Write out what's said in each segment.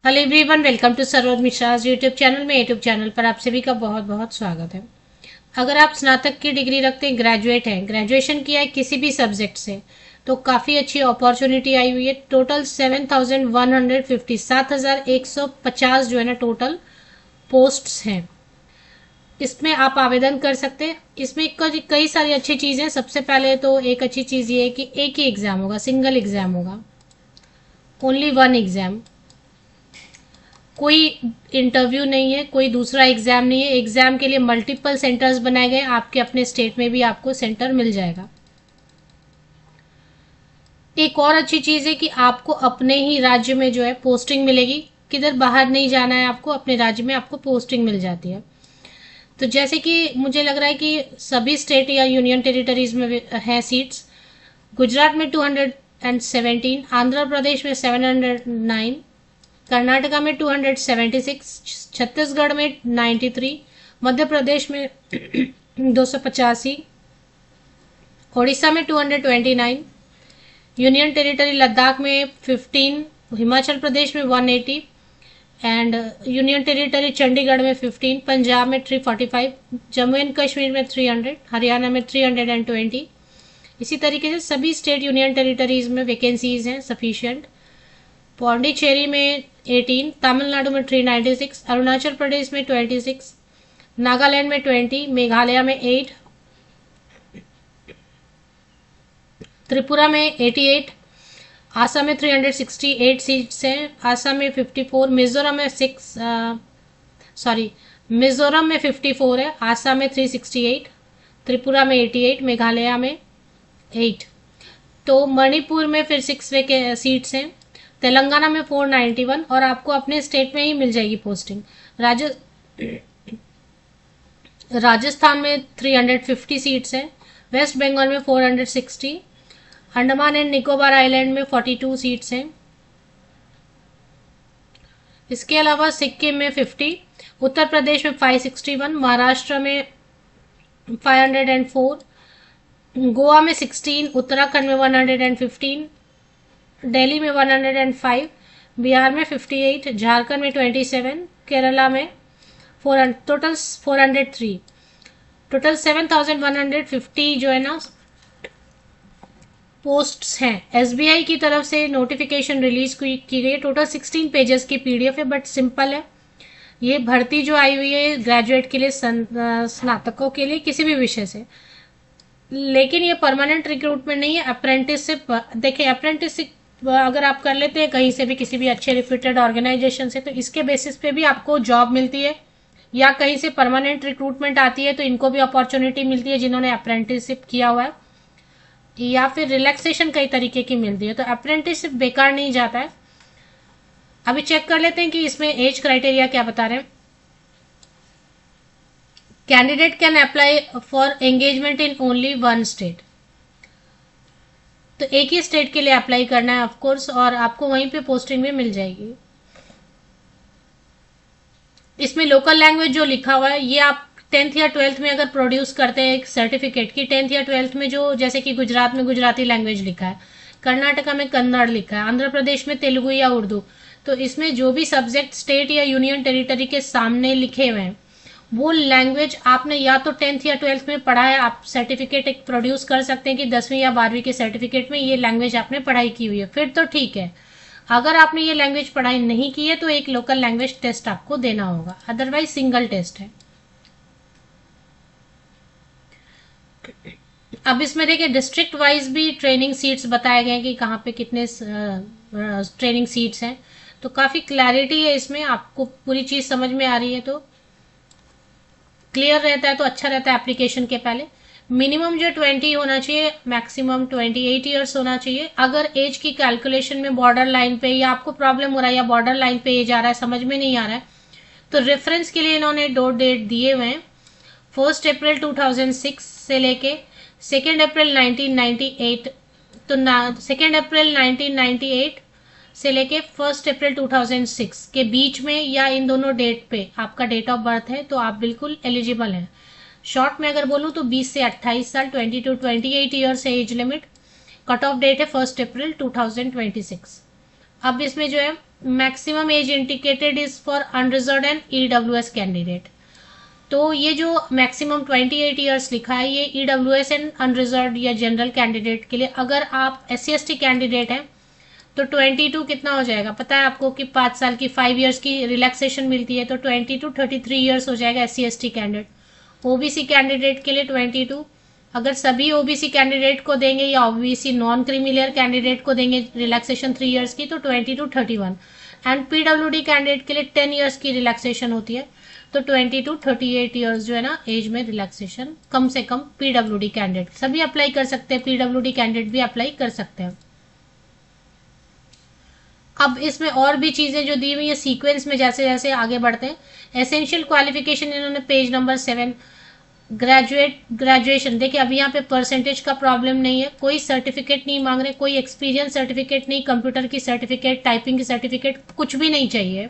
Hello everyone, welcome to Saroj Mishra's YouTube channel में। YouTube channel पर आप सभी का बहुत बहुत स्वागत है। अगर आप स्नातक की डिग्री रखते हैं, ग्रेजुएट हैं, ग्रेजुएशन किया है किसी भी सब्जेक्ट से, तो काफ़ी अच्छी अपॉर्चुनिटी आई हुई है। टोटल 7,150 7,150 जो है ना टोटल पोस्ट्स हैं। इसमें आप आवेदन कर सकते हैं। इसमें कई सारी अच्छी चीज़ें। सबसे पहले तो एक अच्छी चीज़ ये है कि एक ही एग्ज़ाम होगा, सिंगल एग्ज़ाम होगा, ओनली वन एग्ज़ाम। कोई इंटरव्यू नहीं है, कोई दूसरा एग्जाम नहीं है। एग्जाम के लिए मल्टीपल सेंटर्स बनाए गए, आपके अपने स्टेट में भी आपको सेंटर मिल जाएगा। एक और अच्छी चीज है कि आपको अपने ही राज्य में जो है पोस्टिंग मिलेगी। किधर बाहर नहीं जाना है आपको, अपने राज्य में आपको पोस्टिंग मिल जाती है। तो जैसे कि मुझे लग रहा है कि सभी स्टेट या यूनियन टेरिटरीज में है सीट्स। गुजरात में 217, आंध्र प्रदेश में 709, कर्नाटका में 276, छत्तीसगढ़ में 93, मध्य प्रदेश में 285, ओडिशा में 229, यूनियन टेरिटरी लद्दाख में 15, हिमाचल प्रदेश में 180 एंड यूनियन टेरिटरी चंडीगढ़ में 15, पंजाब में 345, जम्मू एंड कश्मीर में 300, हरियाणा में 320। इसी तरीके से सभी स्टेट यूनियन टेरिटरीज में वैकेंसीज हैं सफिशिएंट। पौंडीचेरी में 18, तमिलनाडु में 396, अरुणाचल प्रदेश में 26, नागालैंड में 20, मेघालय में 8, त्रिपुरा में 88, आसाम में 368 सीट्स हैं, आसाम में 54, मिजोरम में 54 है, आसाम में 368, त्रिपुरा में 88, मेघालय में 8। तो मणिपुर में फिर 6 सीट्स हैं, तेलंगाना में 491 और आपको अपने स्टेट में ही मिल जाएगी पोस्टिंग। राजस्थान में 350 सीट्स हैं, वेस्ट बंगाल में 460, अंडमान एंड निकोबार आइलैंड में 42 सीट्स हैं। इसके अलावा सिक्किम में 50, उत्तर प्रदेश में 561, महाराष्ट्र में 504, गोवा में 16, उत्तराखंड में 115, दिल्ली में 105, बिहार में 58, झारखंड में 27, केरला में 400, टोटल 403। टोटल 7,150 जो है ना पोस्ट्स हैं। एसबीआई की तरफ से नोटिफिकेशन रिलीज की गई है। टोटल 16 पेजेस की पीडीएफ है, बट सिंपल है। ये भर्ती जो आई हुई है ग्रेजुएट के लिए, स्नातकों के लिए, किसी भी विषय से। लेकिन ये परमानेंट रिक्रूटमेंट नहीं है, अप्रेंटिसशिप। देखिए, अप्रेंटिसशिप अगर आप कर लेते हैं कहीं से भी, किसी भी अच्छे रिप्यूटेड ऑर्गेनाइजेशन से, तो इसके बेसिस पे भी आपको जॉब मिलती है, या कहीं से परमानेंट रिक्रूटमेंट आती है तो इनको भी अपॉर्चुनिटी मिलती है जिन्होंने अप्रेंटिसशिप किया हुआ है, या फिर रिलैक्सेशन कई तरीके की मिलती है। तो अप्रेंटिसशिप बेकार नहीं जाता है। अभी चेक कर लेते हैं कि इसमें एज क्राइटेरिया क्या बता रहे हैं। Candidate can apply for engagement in only one state. तो एक ही स्टेट के लिए अप्लाई करना है ऑफकोर्स, और आपको वहीं पे पोस्टिंग भी मिल जाएगी। इसमें लोकल लैंग्वेज जो लिखा हुआ है, ये आप 10th या 12th में अगर प्रोड्यूस करते हैं एक सर्टिफिकेट की, 10th या 12th में जो, जैसे कि गुजरात में गुजराती लैंग्वेज लिखा है, कर्नाटका में कन्नड़ लिखा है, आंध्र प्रदेश में तेलुगु या उर्दू, तो इसमें जो भी सब्जेक्ट स्टेट या यूनियन टेरिटरी के सामने लिखे हुए हैं, वो लैंग्वेज आपने या तो 10th या 12th में पढ़ा है, आप सर्टिफिकेट एक प्रोड्यूस कर सकते हैं कि 10वीं या 12वीं के सर्टिफिकेट में ये लैंग्वेज आपने पढ़ाई की हुई है, फिर तो ठीक है। अगर आपने ये लैंग्वेज पढ़ाई नहीं की है तो एक लोकल लैंग्वेज टेस्ट आपको देना होगा, अदरवाइज सिंगल टेस्ट है। अब इसमें देखिए डिस्ट्रिक्ट वाइज भी ट्रेनिंग सीट्स बताए गए हैं कि कहाँ पे कितने ट्रेनिंग सीट्स हैं। तो काफी क्लैरिटी है इसमें, आपको पूरी चीज समझ में आ रही है तो क्लियर रहता है, तो अच्छा रहता है एप्लीकेशन के पहले। मिनिमम जो 20 होना चाहिए, मैक्सिमम 28 ईयर्स होना चाहिए। अगर एज की कैलकुलेशन में बॉर्डर लाइन पे या आपको प्रॉब्लम हो रहा है, या बॉर्डर लाइन पे एज आ रहा है, समझ में नहीं आ रहा है, तो रेफरेंस के लिए इन्होंने 2 डेट दिए हुए हैं। 1 अप्रैल 2006 से लेके 2 अप्रैल 1998। तो 2 अप्रैल 1998 से लेके 1 अप्रैल 2006 के बीच में, या इन दोनों डेट पे आपका डेट ऑफ बर्थ है, तो आप बिल्कुल एलिजिबल हैं। शॉर्ट में अगर बोलूँ तो 20 से 28 साल, 20 to 28 years age limit. Cut off date है 1 अप्रैल 2026। अब इसमें जो है maximum age indicated is for unreserved and EWS candidate. तो ये जो मैक्सिमम 28 ईयर्स लिखा है ये ईडब्ल्यूएस एंड अनरिजर्व्ड या जनरल कैंडिडेट के लिए। अगर आप SC/ST कैंडिडेट हैं तो 22 कितना हो जाएगा पता है आपको कि 5 साल की 5 ईयर्स की रिलैक्सेशन मिलती है, तो 22 33 ईयर्स हो जाएगा SC/ST कैंडिडेट। OBC कैंडिडेट के लिए 22, अगर सभी OBC कैंडिडेट को देंगे या OBC नॉन क्रीमी कैंडिडेट को देंगे रिलैक्सेशन 3 ईयर्स की तो 22 31, एंड PWD कैंडिडेट के लिए 10 ईयर्स की रिलैक्सेशन होती है तो 22 38 ईयर्स जो है ना एज में रिलैक्सेशन कम से कम PWD कैंडिडेट सभी अप्लाई कर सकते हैं, PWD कैंडिडेट भी अप्लाई कर सकते हैं। अब इसमें और भी चीजें जो दी हुई है सीक्वेंस में जैसे जैसे आगे बढ़ते हैं। एसेंशियल क्वालिफिकेशन इन्होंने पेज नंबर 7 ग्रेजुएशन देखिए, अभी यहाँ पे परसेंटेज का प्रॉब्लम नहीं है, कोई सर्टिफिकेट नहीं मांग रहे, कोई एक्सपीरियंस सर्टिफिकेट नहीं, कंप्यूटर की सर्टिफिकेट, टाइपिंग की सर्टिफिकेट कुछ भी नहीं चाहिए,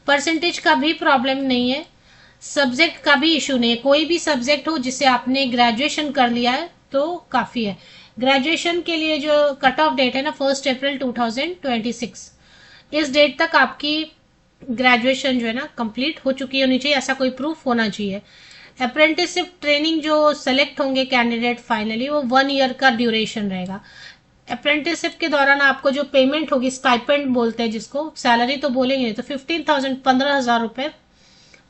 परसेंटेज का भी प्रॉब्लम नहीं है, सब्जेक्ट का भी इशू नहीं है, कोई भी सब्जेक्ट हो जिससे आपने ग्रेजुएशन कर लिया है तो काफी है। ग्रेजुएशन के लिए जो कट ऑफ डेट है ना 1 अप्रैल 2026, इस डेट तक आपकी ग्रेजुएशन जो है ना कंप्लीट हो चुकी होनी चाहिए, ऐसा कोई प्रूफ होना चाहिए। अप्रेंटिसशिप ट्रेनिंग जो सेलेक्ट होंगे कैंडिडेट फाइनली वो 1 ईयर का ड्यूरेशन रहेगा। अप्रेंटिसशिप के दौरान आपको जो पेमेंट होगी स्टाइपेंड बोलते हैं जिसको, सैलरी तो बोलेंगे तो 15,000 15,000 रुपए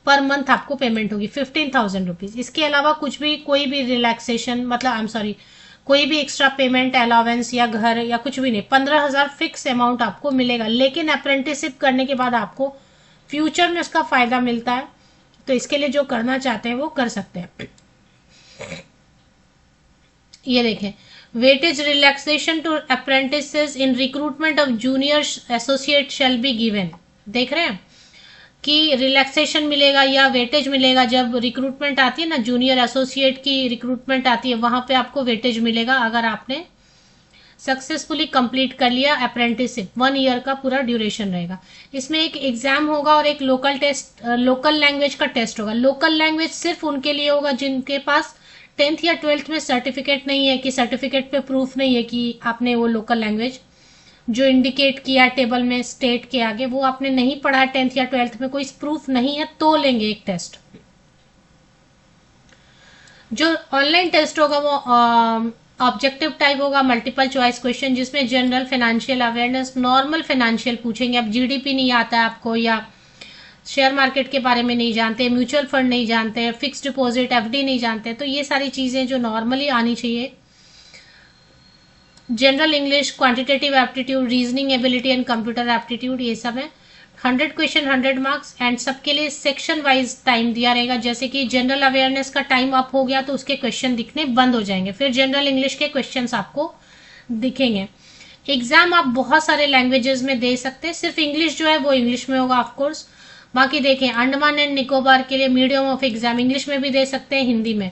पर मंथ आपको पेमेंट होगी, 15,000 रुपीज। इसके अलावा कुछ भी कोई भी रिलैक्सेशन मतलब आई एम सॉरी कोई भी एक्स्ट्रा पेमेंट अलावेंस या घर या कुछ भी नहीं, 15,000 फिक्स अमाउंट आपको मिलेगा। लेकिन अप्रेंटिसशिप करने के बाद आपको फ्यूचर में उसका फायदा मिलता है, तो इसके लिए जो करना चाहते हैं वो कर सकते हैं। ये देखें, weightage relaxation to apprentices in recruitment of junior associate shall be given. देख रहे हैं कि रिलैक्सेशन मिलेगा या वेटेज मिलेगा जब रिक्रूटमेंट आती है ना, जूनियर एसोसिएट की रिक्रूटमेंट आती है वहां पे आपको वेटेज मिलेगा अगर आपने सक्सेसफुली कंप्लीट कर लिया अप्रेंटिसशिप। 1 ईयर का पूरा ड्यूरेशन रहेगा। इसमें एक एग्जाम होगा और एक लोकल टेस्ट, लोकल लैंग्वेज का टेस्ट होगा। लोकल लैंग्वेज सिर्फ उनके लिए होगा जिनके पास 10th या 12th में सर्टिफिकेट नहीं है, कि सर्टिफिकेट पे प्रूफ नहीं है कि आपने वो लोकल लैंग्वेज जो इंडिकेट किया टेबल में स्टेट के आगे वो आपने नहीं पढ़ा है 10th या 12th में, कोई प्रूफ नहीं है तो लेंगे एक टेस्ट। जो ऑनलाइन टेस्ट होगा वो ऑब्जेक्टिव टाइप होगा, मल्टीपल चॉइस क्वेश्चन जिसमें general financial awareness, normal financial पूछेंगे। अब GDP नहीं आता है आपको या शेयर मार्केट के बारे में नहीं जानते, म्यूचुअल फंड नहीं जानते, फिक्स डिपॉजिट FD नहीं जानते, तो ये सारी चीजें जो नॉर्मली आनी चाहिए। General English, quantitative aptitude, reasoning ability and computer aptitude, ये सब है। 100 क्वेश्चन 100 मार्क्स, एंड सबके लिए सेक्शन वाइज टाइम दिया रहेगा। जैसे कि जनरल अवेयरनेस का टाइम अप हो गया तो उसके क्वेश्चन दिखने बंद हो जाएंगे, फिर जनरल इंग्लिश के क्वेश्चंस आपको दिखेंगे। एग्जाम आप बहुत सारे लैंग्वेजेस में दे सकते हैं, सिर्फ इंग्लिश जो है वो इंग्लिश में होगा ऑफकोर्स। बाकी देखें, अंडमान एंड निकोबार के लिए मीडियम ऑफ एग्जाम इंग्लिश में भी दे सकते हैं, हिंदी में।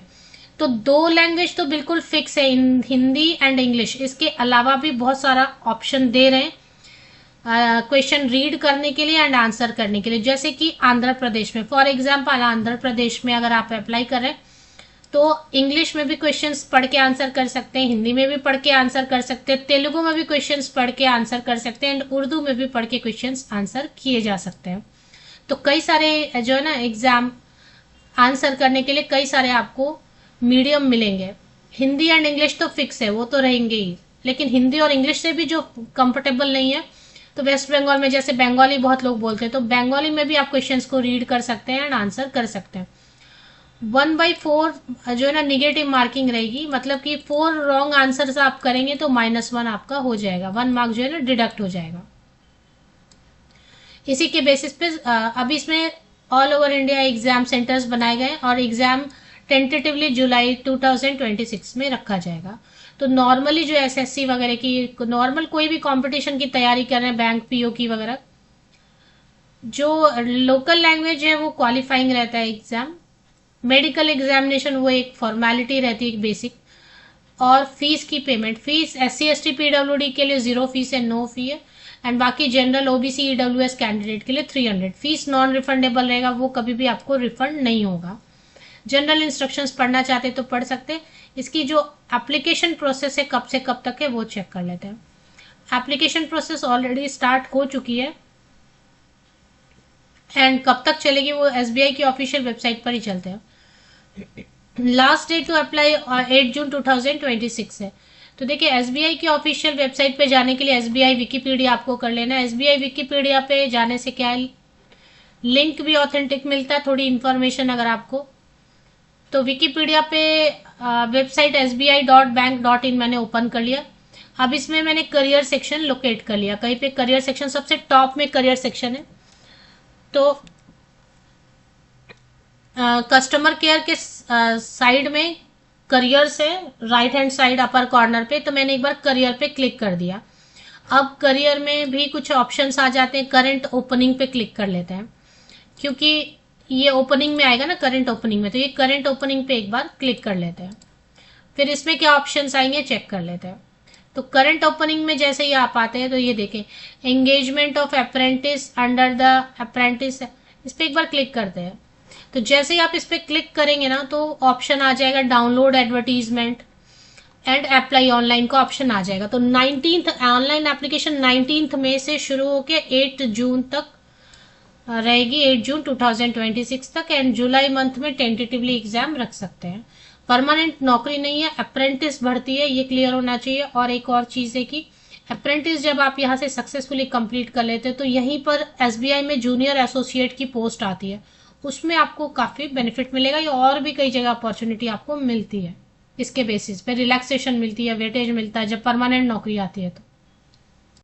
तो 2 लैंग्वेज तो बिल्कुल फिक्स है, हिंदी एंड इंग्लिश। इसके अलावा भी बहुत सारा ऑप्शन दे रहे हैं क्वेश्चन रीड करने के लिए एंड आंसर करने के लिए। जैसे कि आंध्र प्रदेश में, फॉर एग्जाम्पल आंध्र प्रदेश में अगर आप अप्लाई कर रहे हैं तो इंग्लिश में भी क्वेश्चंस पढ़ के आंसर कर सकते हैं, हिंदी में भी पढ़ के आंसर कर सकते हैं, तेलुगु में भी क्वेश्चंस पढ़ के आंसर कर सकते हैं, एंड उर्दू में भी पढ़ के क्वेश्चंस आंसर किए जा सकते हैं। तो कई सारे जो है ना एग्जाम आंसर करने के लिए कई सारे आपको मीडियम मिलेंगे। हिंदी एंड इंग्लिश तो फिक्स है, वो तो रहेंगे ही, लेकिन हिंदी और इंग्लिश से भी जो कंफर्टेबल नहीं है तो वेस्ट बंगाल में जैसे बंगाली बहुत लोग बोलते हैं तो बंगाली में भी आप क्वेश्चंस को रीड कर सकते हैं एंड आंसर कर सकते हैं। 1/4 जो है ना निगेटिव मार्किंग रहेगी, मतलब कि 4 रॉन्ग आंसर आप करेंगे तो -1 आपका हो जाएगा, 1 मार्क जो है ना डिडक्ट हो जाएगा। इसी के बेसिस पे अभी इसमें all over India exam centres बनाए गए और एग्जाम टेंटेटिवली जुलाई 2026 में रखा जाएगा। तो नॉर्मली जो SSC वगैरह की नॉर्मल कोई भी कंपटीशन की तैयारी कर रहे हैं, बैंक PO की वगैरह, जो लोकल लैंग्वेज है वो क्वालिफाइंग रहता है एग्जाम। मेडिकल एग्जामिनेशन वो एक फॉर्मेलिटी रहती है बेसिक। और फीस की पेमेंट, फीस SC/ST PWD के लिए 0 फीस है, नो फी है, एंड बाकी जनरल OBC EWS कैंडिडेट के लिए 300। फीस नॉन रिफंडेबल रहेगा, वो कभी भी आपको रिफंड नहीं होगा। जनरल इंस्ट्रक्शंस पढ़ना चाहते तो पढ़ सकते हैं। इसकी जो एप्लीकेशन प्रोसेस है कब से कब तक है वो चेक कर लेते हैं। एप्लीकेशन प्रोसेस ऑलरेडी स्टार्ट हो चुकी है, एंड कब तक चलेगी वो एसबीआई की ऑफिशियल वेबसाइट पर ही चलते हैं। लास्ट डेट टू अप्लाई 8 जून 2026 है। तो देखिए एसबीआई की ऑफिशियल वेबसाइट पे जाने के लिए एसबीआई विकिपीडिया आपको कर लेना है। एसबीआई विकिपीडिया पे जाने से क्या है, लिंक भी ऑथेंटिक मिलता है, थोड़ी इन्फॉर्मेशन अगर आपको। तो विकिपीडिया पे वेबसाइट sbi.bank.in मैंने ओपन कर लिया। अब इसमें मैंने करियर सेक्शन लोकेट कर लिया। कहीं पे करियर सेक्शन सबसे टॉप में करियर सेक्शन है। तो कस्टमर केयर के साइड में करियर से right hand side upper corner पे, तो मैंने एक बार करियर पे क्लिक कर दिया। अब करियर में भी कुछ ऑप्शंस आ जाते हैं। करंट ओपनिंग पे क्लिक कर लेते हैं, क्योंकि ये ओपनिंग में आएगा ना, करंट ओपनिंग में। तो ये करंट ओपनिंग पे एक बार क्लिक कर लेते हैं। फिर इसमें क्या ऑप्शंस आएंगे चेक कर लेते हैं। तो करंट ओपनिंग में जैसे ही आप आते हैं तो ये देखें, engagement of apprentice under the apprentice, इस पर एक बार क्लिक करते हैं। तो जैसे ही आप इस पर क्लिक करेंगे ना तो ऑप्शन आ जाएगा download advertisement and apply online का ऑप्शन आ जाएगा। तो 19th ऑनलाइन एप्लीकेशन 19 मई से शुरू होकर 8 जून तक रहेगी, 8 जून 2026 तक। एंड जुलाई मंथ में टेंटेटिवली एग्जाम रख सकते हैं। परमानेंट नौकरी नहीं है, अप्रेंटिस भर्ती है, ये क्लियर होना चाहिए। और एक और चीज है कि अप्रेंटिस जब आप यहाँ से सक्सेसफुली कंप्लीट कर लेते हैं तो यहीं पर एसबीआई में जूनियर एसोसिएट की पोस्ट आती है, उसमें आपको काफी बेनिफिट मिलेगा। या और भी कई जगह अपॉर्चुनिटी आपको मिलती है, इसके बेसिस पे रिलैक्सेशन मिलती है, वेटेज मिलता है जब परमानेंट नौकरी आती है तो।